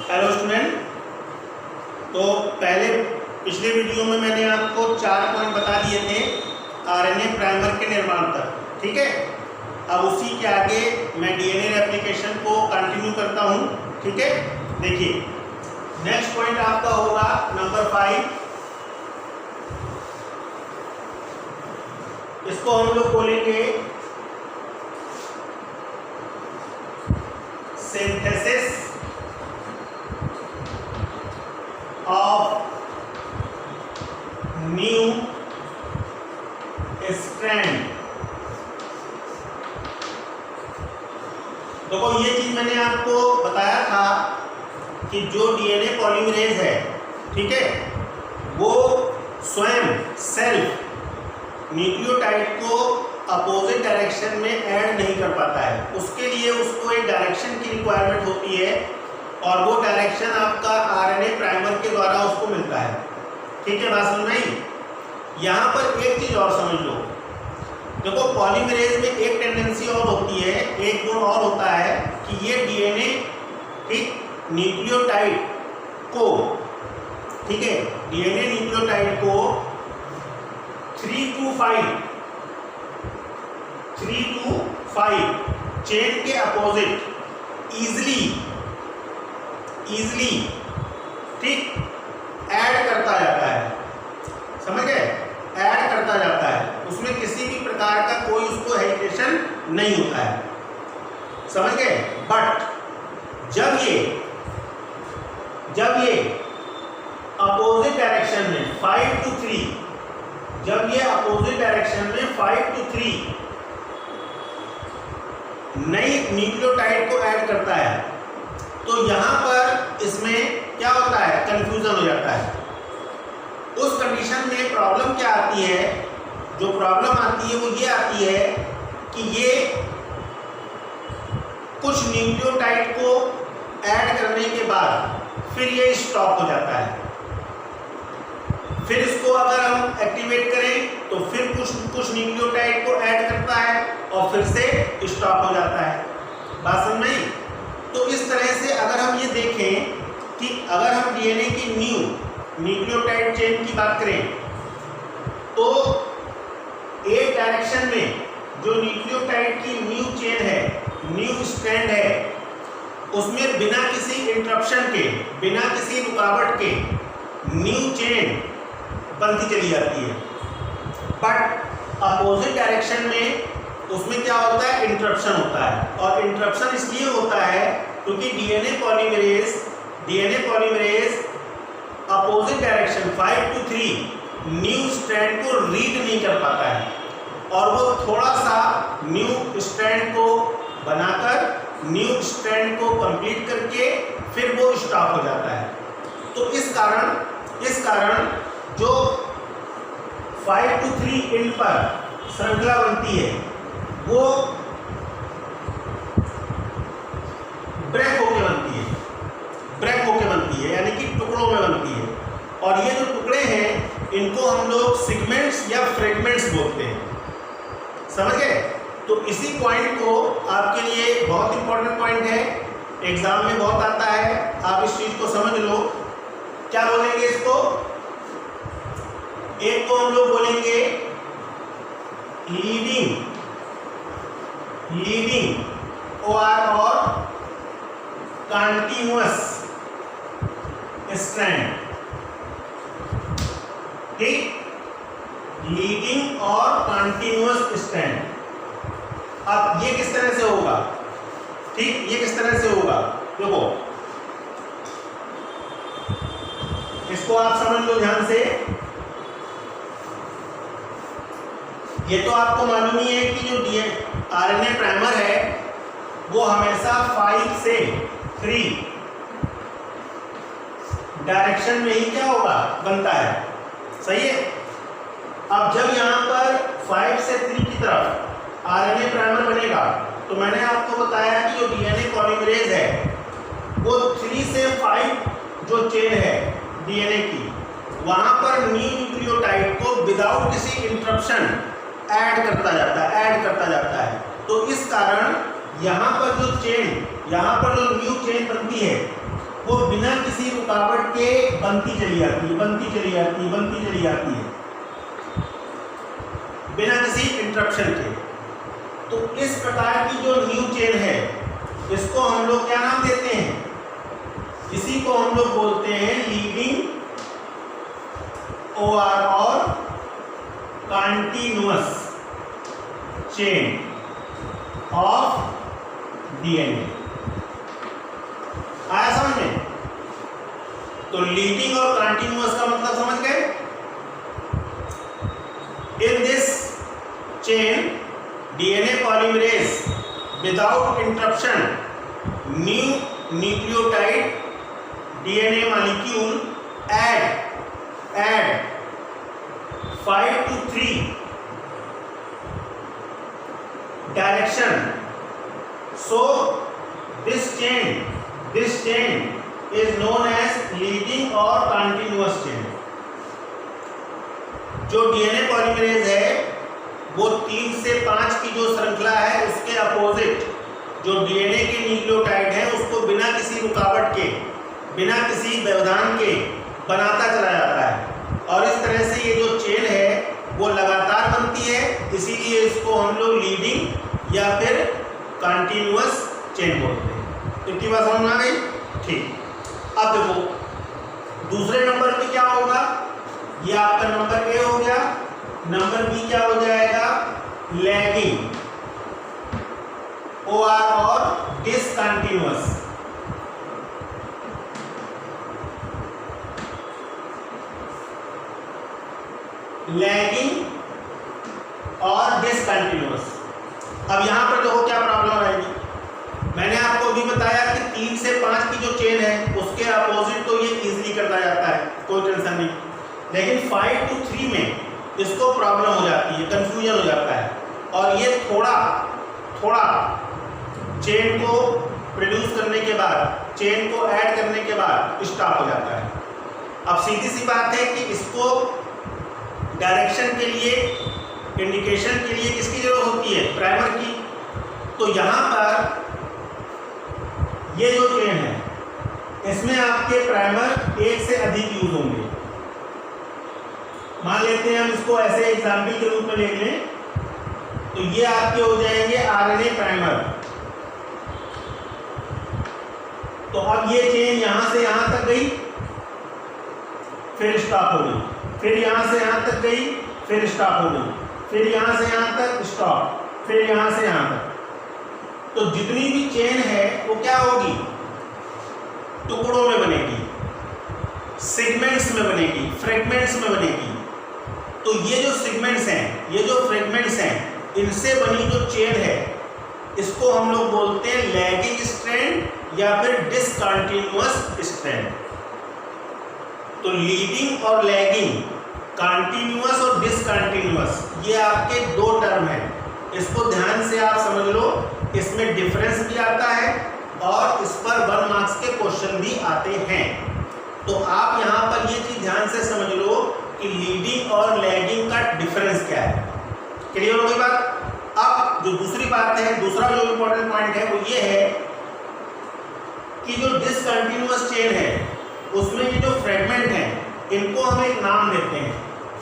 Hello student. तो पहले पिछले वीडियो में मैंने आपको 4 पॉइंट बता दिए थे आरएनए प्राइमर के निर्माण तक, ठीक है। अब उसी के आगे मैं डीएनए रेप्लिकेशन को कंटिन्यू करता हूँ, ठीक है। देखिए नेक्स्ट पॉइंट आपका होगा नंबर 5। इसको हम लोग बोलेंगे सिंथेसिस of new strand। देखो ये चीज मैंने आपको बताया था कि जो डीएनए पॉलीमरेज है, ठीक है, वो स्वयं सेल्फ न्यूक्लियोटाइड को अपोजिट डायरेक्शन में ऐड नहीं कर पाता है। उसके लिए उसको एक डायरेक्शन की रिक्वायरमेंट होती है और वो डायरेक्शन आपका आरएनए प्राइमर के द्वारा उसको मिलता है, ठीक है। बात समझ में आई। यहाँ पर एक चीज और समझ लो। देखो पॉलीमरेज में एक टेंडेंसी और होती है, एक गुण और होता है कि ये डीएनए ठीक न्यूक्लियोटाइड को, ठीक है, डीएनए न्यूक्लियोटाइड को 3 to 5 चेन के अपोजिट इजीली ठीक ऐड करता जाता है। समझ गए? ऐड करता जाता है, उसमें किसी भी प्रकार का कोई उसको हेजिटेशन नहीं होता है। समझ गए? बट जब ये अपोजिट डायरेक्शन में 5 to 3, जब ये अपोजिट डायरेक्शन में 5 to 3 नई न्यूक्लियोटाइड को ऐड करता है, तो यहां पर इसमें क्या होता है, कंफ्यूजन हो जाता है। उस कंडीशन में प्रॉब्लम क्या आती है? जो प्रॉब्लम आती है वो ये आती है कि ये कुछ न्यूक्लियोटाइड को ऐड करने के बाद फिर ये स्टॉप हो जाता है। फिर इसको अगर हम एक्टिवेट करें तो फिर कुछ न्यूक्लियोटाइड को ऐड करता है और फिर से स्टॉप हो जाता है। बात समझ में आई? तो इस तरह से अगर हम ये देखें कि अगर हम डीएनए की न्यूक्लियोटाइड चेन की बात करें तो एक डायरेक्शन में जो न्यूक्लियोटाइड की न्यू चेन है, न्यू स्ट्रैंड है, उसमें बिना किसी इंटरप्शन के, बिना किसी रुकावट के न्यू चेन बनती चली जाती है। बट अपोजिट डायरेक्शन में उसमें क्या होता है, इंटरप्शन होता है। और इंटरप्शन इसलिए होता है क्योंकि DNA polymerase opposite direction 5 to 3 new strand को रीड नहीं कर पाता है और वो थोड़ा सा न्यू स्ट्रैंड को बनाकर न्यू स्ट्रैंड को कंप्लीट करके फिर वो स्टॉप हो जाता है। तो इस कारण जो 5 to 3 एंड पर श्रृंखला बनती है वो ब्रेक होके बनती है, यानी कि टुकड़ों में बनती है। और ये जो टुकड़े हैं इनको हम लोग सेगमेंट्स या फ्रेगमेंट्स बोलते हैं। समझ गए? तो इसी पॉइंट को आपके लिए बहुत इंपॉर्टेंट पॉइंट है, एग्जाम में बहुत आता है, आप इस चीज को समझ लो। क्या बोलेंगे इसको? एक को हम लोग बोलेंगे लीडिंग और कंटिन्यूअस स्ट्रैंड, ठीक, लीडिंग और कंटिन्यूअस स्ट्रैंड। अब ये किस तरह से होगा, ठीक, ये किस तरह से होगा? देखो इसको आप समझ लो ध्यान से। ये तो आपको मालूम ही है कि जो आरएनए प्राइमर है वो हमेशा 5 से 3 डायरेक्शन में ही क्या होगा, बनता है। सही है? अब जब यहाँ पर 5 से 3 की तरफ आरएनए प्राइमर बनेगा तो मैंने आपको बताया कि जो डीएनए पॉलीमरेज है वो 3 से 5 जो चेन है डीएनए की, वहां पर न्यू न्यूक्लियोटाइड को विदाउट किसी इंटरप्शन ऐड करता जाता है। तो इस कारण यहाँ पर जो न्यू चेन बनती है वो बिना किसी रुकावट के बनती चली जाती है, बनती चली जाती है, बनती चली जाती है, बिना किसी इंटरप्शन के। तो इस प्रकार की जो न्यू चेन है इसको हम लोग क्या नाम देते हैं? इसी को हम लोग बोलते हैं लीडिंग OR और कंटिन्यूअस चेन ऑफ DNA। आया समझ में? तो लीडिंग और कंटिन्यूअस का मतलब समझ गए? In this chain DNA polymerase without interruption new nucleotide DNA molecule add 5 to 3 direction. So this chain is known as leading or continuous chain. जो DNA पॉलीमरेज है वो 3 से 5 की जो श्रृंखला है उसके अपोजिट जो DNA के न्यूक्लियोटाइड है उसको बिना किसी रुकावट के, बिना किसी व्यवधान के बनाता चला जाता है। और इस तरह से ये जो चेन है वो लगातार बनती है, इसीलिए इसको हम लोग लीडिंग या फिर कंटिन्यूअस चेन बोलते हैं। इतनी बात समझ में आ गई? ठीक। अब देखो दूसरे नंबर पे क्या होगा? ये आपका नंबर ए हो गया। नंबर बी क्या हो जाएगा? लैगिंग OR और डिसकंटिन्यूअस। लैगिंग और डिसकंटिन्यूअस। अब यहां पर देखो क्या प्रॉब्लम आएगी। मैंने आपको भी बताया कि 3 से 5 की जो चेन है उसके अपोजिट तो ये इजीली करता जाता है, कोई टेंशन नहीं। लेकिन 5 to 3 में इसको प्रॉब्लम हो जाती है, कंफ्यूजन हो जाता है और ये थोड़ा चेन को प्रोड्यूस करने के बाद, चेन को ऐड करने के बाद स्टॉप हो जाता है। अब सीधी सी बात है कि इसको डायरेक्शन के लिए, इंडिकेशन के लिए किसकी जरूरत होती है? प्राइमर की। तो यहाँ पर ये जो चेन है इसमें आपके प्राइमर एक से अधिक यूज होंगे। मान लेते हैं हम इसको ऐसे एग्जाम्पल के रूप में ले लें तो ये आपके हो जाएंगे RNA प्राइमर। तो अब ये चेन यहां से यहां तक गई, फिर स्टॉप हो गई, फिर यहां से यहां तक गई, फिर स्टॉप हो गई, फिर यहां से यहां तक स्टॉप, फिर यहां से यहां तक। तो जितनी भी चेन है वो क्या होगी? टुकड़ों में बनेगी, सेगमेंट्स में बनेगी, फ्रेगमेंट्स में बनेगी। तो ये जो सेगमेंट्स हैं, ये जो फ्रेगमेंट्स हैं, इनसे बनी जो चेन है इसको हम लोग बोलते हैं लैगिंग स्ट्रैंड या फिर डिसकंटिन्यूअस स्ट्रैंड। तो लीडिंग और लैगिंग, कंटिन्यूअस और डिसकंटिन्यूअस, ये आपके दो टर्म हैं। इसको ध्यान से आप समझ लो, इसमें डिफरेंस भी आता है और इस पर 1 मार्क्स के क्वेश्चन भी आते हैं। तो आप यहाँ पर ये चीज ध्यान से समझ लो कि लीडिंग और लैगिंग का डिफरेंस क्या है। क्लियर हो गई बात? अब जो दूसरी बात है, दूसरा जो इंपॉर्टेंट पॉइंट है वो ये है कि जो डिसकंटिन्यूअस चेन है उसमें ये जो फ्रेगमेंट है इनको हम एक नाम देते हैं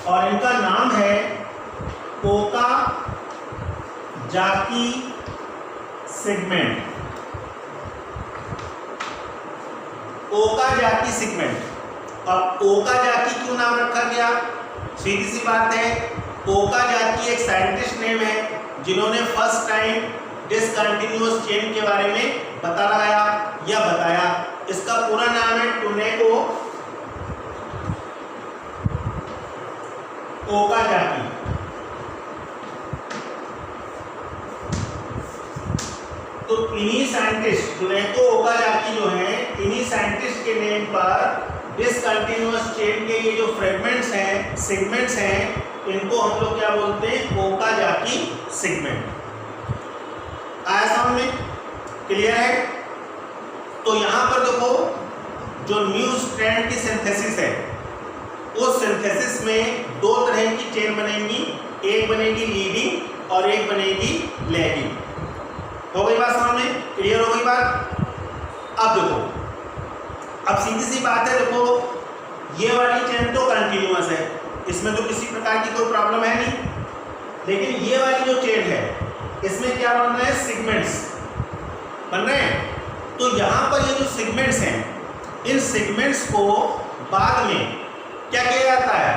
और इनका नाम है ओकाजाकी सेगमेंट। Okazaki segment. अब ओकाजाकी क्यों नाम रखा गया? सीधी सी बात है, ओकाजाकी एक साइंटिस्ट नेम है जिन्होंने फर्स्ट टाइम डिसकंटिन्यूअस चेन के बारे में पता लगाया या बताया। इसका पूरा नाम है टुनेको ओकाजाकी। तो इन्हीं साइंटिस्ट टुनेको ओकाजाकी जो हैं, इन्हीं साइंटिस्ट के नेम पर डिसकंटिन्यूअस चेन के ये जो फ्रेगमेंट्स हैं, सेगमेंट्स हैं, इनको हम लोग क्या बोलते हैं? Okazaki segment. आया समझ में? क्लियर है? तो यहां पर देखो जो न्यू स्ट्रैंड की सिंथेसिस है, उस सिंथेसिस में 2 तरह की चेन बनेगी, एक बनेगी लीडिंग और एक बनेगी लैगिंग। हो गई बात समझ में? क्लियर हो गई बात? अब देखो अब सीधी सी बात है, देखो ये वाली चेन तो कंटिन्यूअस है, इसमें तो किसी प्रकार की कोई प्रॉब्लम है नहीं, लेकिन ये वाली जो चेन है इसमें क्या बन रहे हैं, सेगमेंट्स बन रहे हैं। तो यहाँ पर ये जो सेगमेंट्स हैं, इन सेगमेंट्स को बाद में क्या किया जाता है,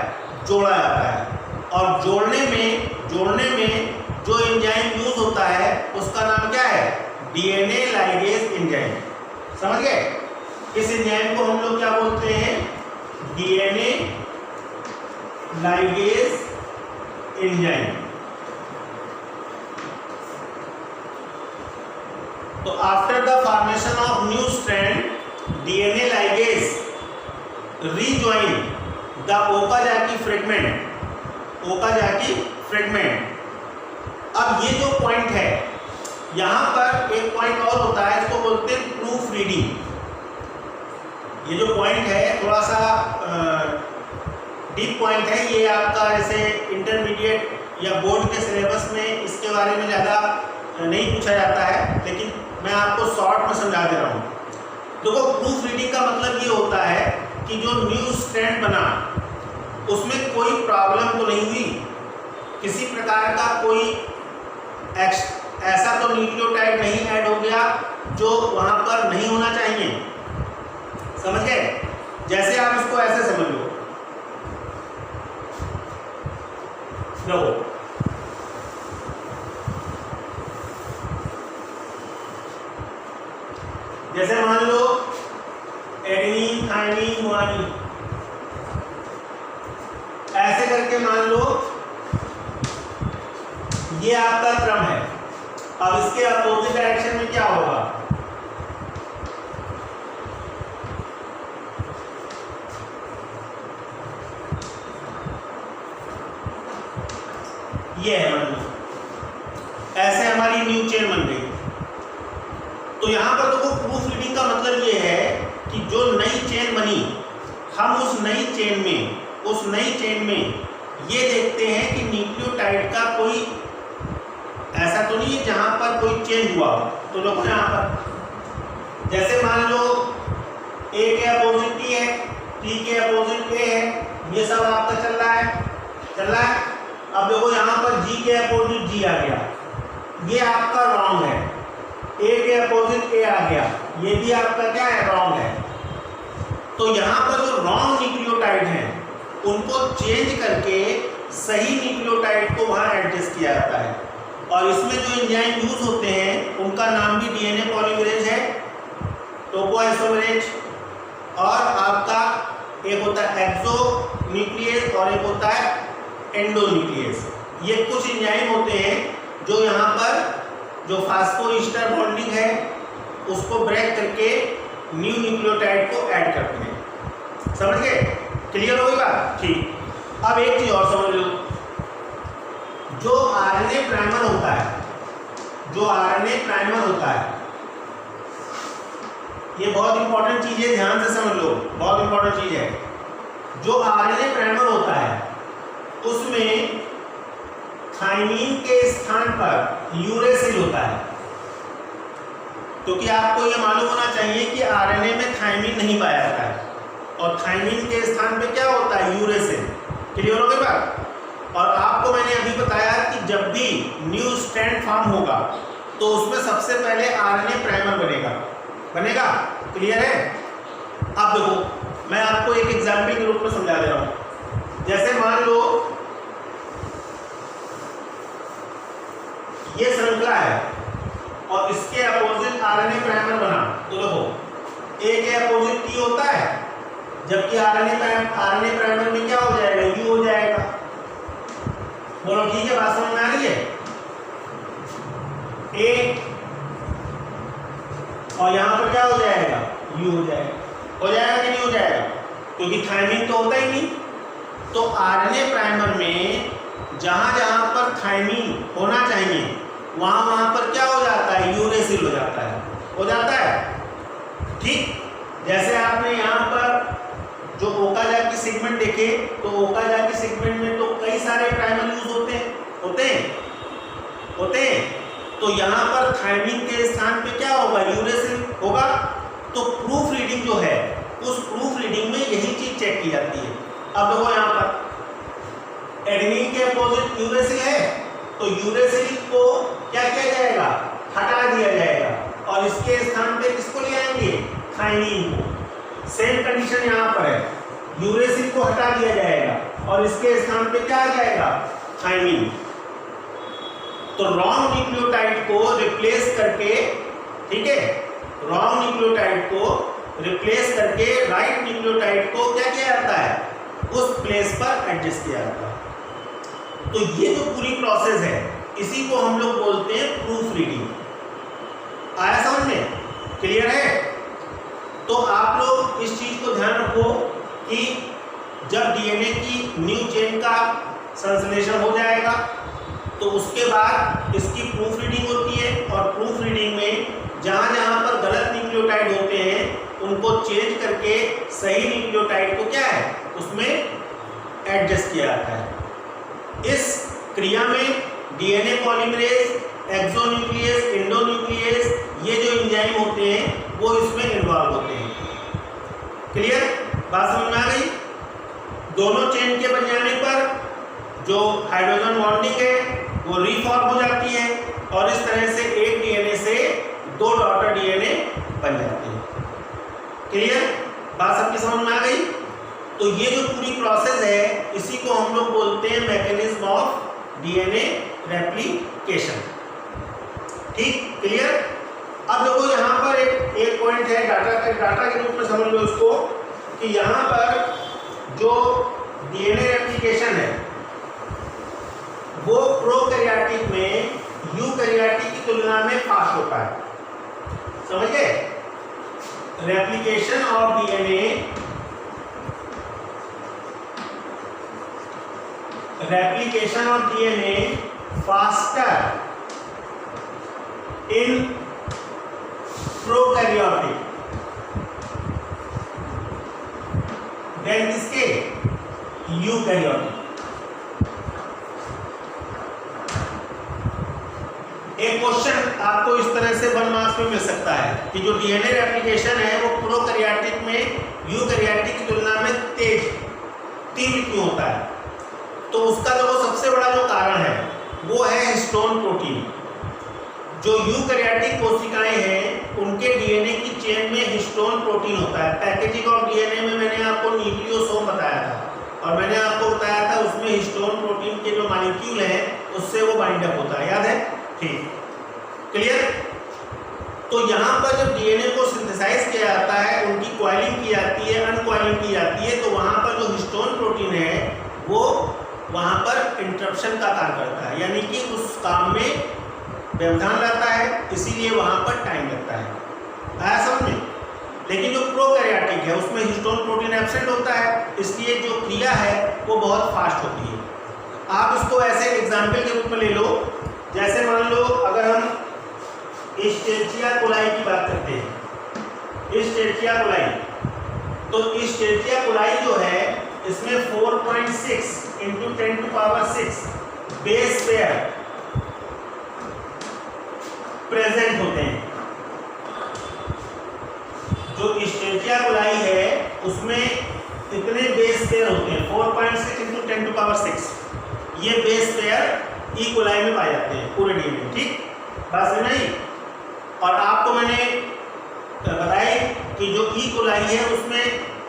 जोड़ा जाता है। और जोड़ने में जो एंजाइम यूज होता है उसका नाम क्या है, डीएनए लाइगेज एंजाइम। समझ गए? इस एंजाइम को हम लोग क्या बोलते हैं, डीएनए लाइगेज एंजाइम। तो after the formation of new strand, DNA ligase rejoin the Okazaki fragment. अब ये जो पॉइंट है, यहाँ पर एक पॉइंट और होता है, इसको बोलते हैं प्रूफ रीडिंग। ये जो पॉइंट है थोड़ा सा डीप पॉइंट है, ये आपका जैसे इंटरमीडिएट या बोर्ड के सिलेबस में इसके बारे में ज़्यादा नहीं पूछा जाता है, लेकिन मैं आपको शॉर्ट में समझा दे रहा हूँ। देखो प्रूफ रीडिंग का मतलब ये होता है कि जो न्यू स्ट्रैंड बना उसमें कोई प्रॉब्लम तो नहीं हुई, किसी प्रकार का कोई ऐसा तो न्यूक्लियोटाइड नहीं ऐड हो गया जो वहाँ पर नहीं होना चाहिए। समझ गए? जैसे आप इसको ऐसे समझ लो, देखो जैसे मान लो एडेनिन, थाइमिन, गुआनिन, ऐसे करके मान लो ये आपका क्रम है। अब इसके अपोजिट डायरेक्शन में क्या होगा, ये है, मान लो ऐसे हमारी न्यू चेन बन गई। तो यहां पर देखो प्रूफ रीडिंग का मतलब ये है कि जो नई चेन बनी, हम उस नई चेन में ये देखते हैं कि न्यूक्लियोटाइड का कोई ऐसा तो नहीं है जहां पर कोई चेंज हुआ। तो देखो यहाँ पर जैसे मान लो ए के अपोजिट टी है, टी के अपोजिट ए है, ये सब आपका चल रहा है। अब देखो यहाँ पर जी के अपोजिट जी आ गया, ये आपका रॉन्ग है। ए के अपोजिट ए आ गया, ये भी आपका क्या है, रॉन्ग है। तो यहाँ पर जो रॉन्ग न्यूक्लियोटाइड हैं उनको चेंज करके सही न्यूक्लियोटाइड को वहाँ एडजस्ट किया जाता है। और इसमें जो एंजाइम यूज होते हैं उनका नाम भी डीएनए पॉलीमरेज है, टोपोआइसोमेरेज, और आपका एक होता है एक्सो न्यूक्लियस और एक होता है एंडो न्यूक्लियस। ये कुछ एंजाइम होते हैं जो यहाँ पर जो फास्फोईस्टर बॉन्डिंग है उसको ब्रेक करके न्यू न्यूक्लियोटाइड को ऐड करते हैं। समझ गए? क्लियर हो गई बात? ठीक। अब एक चीज और समझ लो, जो आरएनए प्राइमर होता है, ये बहुत इंपॉर्टेंट चीज है, ध्यान से समझ लो, बहुत इंपॉर्टेंट चीज है। जो आरएनए प्राइमर होता है उसमें थाइमीन के स्थान पर यूरेसिल होता है, क्योंकि आपको ये मालूम होना चाहिए कि आरएनए में थाइमीन नहीं पाया जाता है और थाइमीन के स्थान पे क्या होता है, यूरेसिल। क्लियर हो गई बात? और आपको मैंने अभी बताया कि जब भी न्यू स्ट्रैंड फॉर्म होगा तो उसमें सबसे पहले आरएनए प्राइमर बनेगा। क्लियर है? अब देखो मैं आपको एक एग्जाम्पल के रूप में समझा दे रहा हूँ। जैसे मान लो ये श्रृंखला है और इसके अपोजिट आरएनए प्राइमर बना, तो देखो ए के अपोजिट टी होता है, जबकि आरएनए प्राइमर में क्या हो जाएगा, यू हो जाएगा। बोलो ठीक है, बात समझ में आ रही है? ए और यहाँ पर क्या हो जाएगा, यू हो जाएगा कि नहीं हो जाएगा, क्योंकि थाइमीन तो होता ही नहीं। तो आरएनए प्राइमर में जहां जहां पर थाइमीन होना चाहिए वहां पर क्या हो जाता है, यूरेसिल हो जाता है। ठीक, जैसे आपने यहाँ पर जो ओकाजाकी सेगमेंट देखे, तो ओकाजाकी सेगमेंट में तो कई सारे प्राइमर यूज होते हैं। तो यहाँ पर थाइमीन के स्थान पे क्या होगा, यूरेसिल होगा। तो प्रूफ रीडिंग जो है उस प्रूफ रीडिंग में यही चीज चेक की जाती है। अब देखो यहाँ पर एडेनिन के अपोजिट यूरेसिल है, तो यूरेसिल को क्या किया जाएगा, हटा दिया जाएगा, और इसके स्थान पे किसको ले आएंगे, थाइमिन को। सेम कंडीशन यहाँ पर है, यूरेसिल को हटा दिया जाएगा और इसके स्थान पे क्या आ जाएगा, थाइमिन। तो रॉन्ग न्यूक्लियोटाइड को रिप्लेस करके, ठीक है, रॉन्ग न्यूक्लियोटाइड को रिप्लेस करके राइट न्यूक्लियोटाइड को क्या किया जाता है, उस प्लेस पर एडजस्ट किया जाता है। तो ये जो पूरी प्रोसेस है इसी को हम लोग बोलते हैं प्रूफ रीडिंग। आया समझ में, क्लियर है? तो आप लोग इस चीज को ध्यान रखो कि जब डीएनए की न्यू चेन का संश्लेषण हो जाएगा तो उसके बाद इसकी प्रूफ रीडिंग होती है, और प्रूफ रीडिंग में जहाँ जहाँ पर गलत न्यूक्लियोटाइड होते हैं उनको चेंज करके सही न्यूक्लियोटाइड को क्या है, उसमें एडजस्ट किया जाता है। इस क्रिया में डीएनए पॉलीमरेज, एक्सोन्यूक्लियस, एंडोन्यूक्लियस, ये जो एंजाइम होते हैं वो इसमें इन्वॉल्व होते हैं। क्लियर, बात समझ में आ गई? दोनों चेन के बन जाने पर जो हाइड्रोजन बॉन्डिंग है वो रीफॉर्म हो जाती है, और इस तरह से एक डीएनए से दो डॉटर डीएनए बन जाते हैं। क्लियर, बात सबकी समझ में आ गई? तो ये जो पूरी प्रोसेस है इसी को हम लोग बोलते हैं मैकेनिज्म ऑफ डीएनए रेप्लिकेशन। ठीक, क्लियर? अब देखो यहाँ पर एक पॉइंट है, डाटा के रूप में समझ लो इसको, कि यहाँ पर जो डीएनए रेप्लिकेशन है वो प्रोकैरियोटिक में यूकैरियोटिक की तुलना में फास्ट होता है। समझ गए? Replication of DNA, replication of DNA faster in prokaryotic than किसके, यूकैरियोटिक। एक क्वेश्चन आपको इस तरह से 1 मार्क्स में मिल सकता है कि जो डीएनए रेप्लिकेशन है वो प्रोकैरियोटिक में यूकैरियोटिक की तुलना में तीव्र क्यों होता है? तो उसका जो सबसे बड़ा जो कारण है वो है हिस्टोन प्रोटीन। जो यूकैरियोटिक कोशिकाएं हैं उनके डीएनए की चेन में हिस्टोन प्रोटीन होता है। पैकेजिंग ऑफ डीएनए में मैंने आपको न्यूक्लियोसोम बताया था, और मैंने आपको बताया था उसमें हिस्टोन प्रोटीन के जो मॉलिक्यूल हैं उससे वो बाइंड अप होता है, याद है? ठीक, क्लियर? तो यहाँ पर जब डीएनए को सिंथेसाइज किया जाता है, उनकी कॉइलिंग की जाती है, अनकॉइलिंग की जाती है, तो वहाँ पर जो हिस्टोन प्रोटीन है वो वहाँ पर इंटरप्शन का काम करता है, यानी कि उस काम में व्यवधान रहता है, इसीलिए वहाँ पर टाइम लगता है। आया समझ में? लेकिन जो प्रोकैरियोटिक है उसमें हिस्टोन प्रोटीन एब्सेंट होता है, इसलिए जो क्रिया है वो बहुत फास्ट होती है। आप इसको ऐसे एग्जाम्पल के रूप में ले लो, जैसे मान लो अगर हम इस्चेरिचिया कोलाई की बात करते हैं, इस्चेरिचिया कोलाई, तो इस्चेरिचिया कोलाई जो है इसमें 4.6 × 10⁶ बेस पेयर प्रेजेंट होते हैं। जो इस्चेरिचिया कोलाई है उसमें कितने बेस पेयर होते हैं, 4.6 × 10⁶। ये बेस पेयर ई कोलाई में पाए जाते हैं पूरे डीएनए। ठीक, बात समझ आई? और आपको मैंने बताया कि जो ई कोलाई है उसमें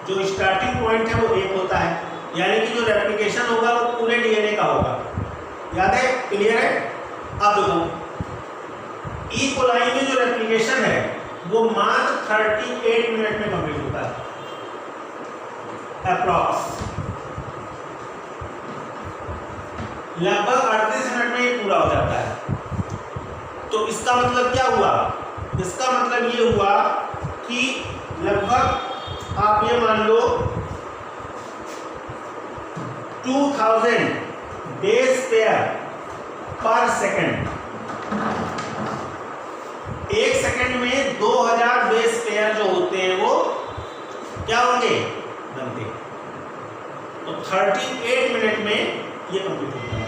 जो स्टार्टिंग पॉइंट है वो 1 होता है, यानी कि जो रेप्लिकेशन होगा वो पूरे डीएनए का होगा। याद है? क्लियर है? अब देखो ई कोलाई में जो रेप्लिकेशन है वो मात्र 38 मिनट में कंप्लीट होता है अप्रॉक्स, लगभग 38 मिनट में ये पूरा हो जाता है। तो इसका मतलब क्या हुआ? इसका मतलब ये हुआ कि लगभग आप ये मान लो 2000 बेस पेयर पर सेकंड, 1 सेकंड में 2000 बेस पेयर जो होते हैं वो क्या होंगे, बनते। तो 38 मिनट में ये कंप्लीट होता है।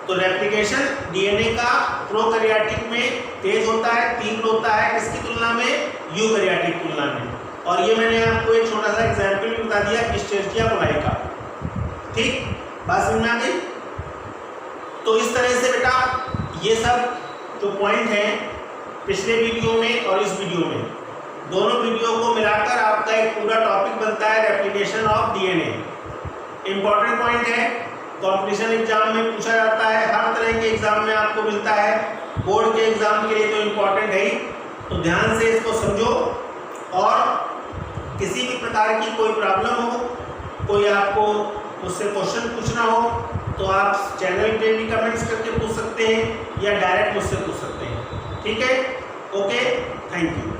तो रेप्लिकेशन डीएनए का प्रोकैरियोटिक में तेज होता है, तीव्र होता है, किसकी तुलना में, यूकैरियोटिक तुलना में। और ये मैंने आपको एक छोटा सा एग्जाम्पल भी बता दिया एस्चेरिचिया कोलाई का। ठीक, बात समझ में आ गई? तो इस तरह से बेटा ये सब जो पॉइंट हैं पिछले वीडियो में और इस वीडियो में, दोनों वीडियो को मिलाकर आपका एक पूरा टॉपिक बनता है replication of DNA. Important point है, कॉम्पिटिशन एग्जाम में पूछा जाता है, हर तरह के एग्जाम में आपको मिलता है, बोर्ड के एग्जाम के लिए तो इम्पोर्टेंट है ही। तो ध्यान से इसको समझो, और किसी भी प्रकार की कोई प्रॉब्लम हो, कोई आपको मुझसे क्वेश्चन पूछना हो तो आप चैनल पे भी कमेंट्स करके पूछ सकते हैं या डायरेक्ट मुझसे पूछ सकते हैं। ठीक है, ओके, थैंक यू।